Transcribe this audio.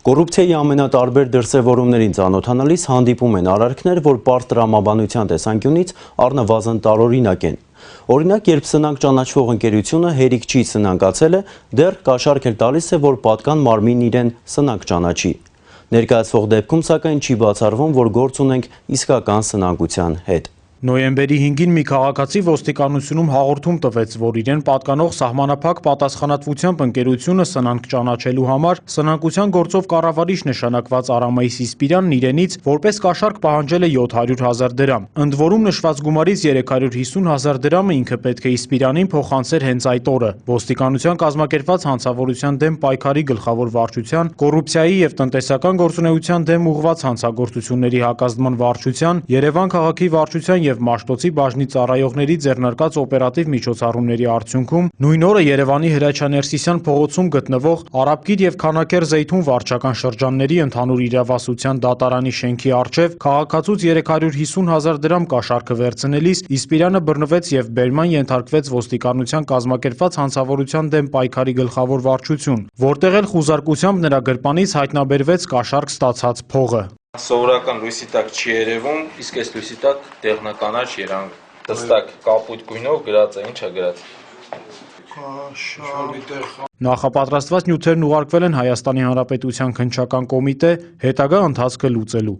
Կոռուպցիայի ամենատարբեր դրսևորումներին ծանոթանալիս հանդիպում են արարքներ, որ պարզ տրամաբանության տեսանկյունից առնվազն տարօրինակ են։ Օրինակ, երբ սնանկ ճանաչվող ընկերությունը հերիք չի սնանկացել է, դեռ կաշառք էլ տալիս է, որ պատկան մարմինն իրեն սնանկ ճանաչի։ Ներկայացվող դեպքում սակայն չի բացառվում, որ գործ ունենք իսկական սնանկության հետ։ Նոյեմբերի 5-ին մի քաղաքացի ոստիկանությունում հաղորդում տվեց, որ իրեն պատկանող սահմանափակ պատասխանատվությամբ ընկերությունը սնանկ ճանաչելու համար սնանկության գործով կառավարիչ նշանակված Արամայիս Իսպիրանն իրենից որպես կաշառք պահանջել է 700,000 դրամ։ Ընդ որում նշված գումարից 350,000 դրամը ինքը պետք է Իսպիրանին փոխանցեր հենց այդ օրը։ Ոստիկանության կազմակերպված հանցավորության դեմ պայքարի գլխավոր վարչության, կոռուպցիայի և տնտեսական գործունեության դեմ ուղղված հանցագործությունների հակազդման վարչության, Երևան քաղաքի վարչության և Մաշտոցի բաժնի ծառայողների ձեռնարկած օպերատիվ միջոցառումների արդյունքում նույն օրը Երևանի Հրաչյա Ներսիսյան փողոցում գտնվող Արաբկիր և Քանաքեռ Զեյթուն վարչական շրջանների ընդհանուր իրավասության դատարանի շենքի առջև քաղաքացուց 350,000 դրամ կաշառքը վերցնելիս Իսպիրանը բռնվեց և բերման ենթարկվեց ոստիկանության կազմակերպված հանցավորության դեմ պայքարի գլխավոր վարչություն, որտեղ էլ խուզարկությամբ նրա գրպանից հայտնաբերվեց կաշառք ստացած փողը։ Սովորական լույսի տակ չի երևում, իսկ այս լույսի տակ դեղնականաչ երանգ, դստակ կապույտ գույնով գրած է, ինչ է գրած։ Նախապատրաստված նյութերն ուղարկվել են Հայաստանի Հանրապետության քննչական կոմիտե հետագա ընթացքը լուծելու։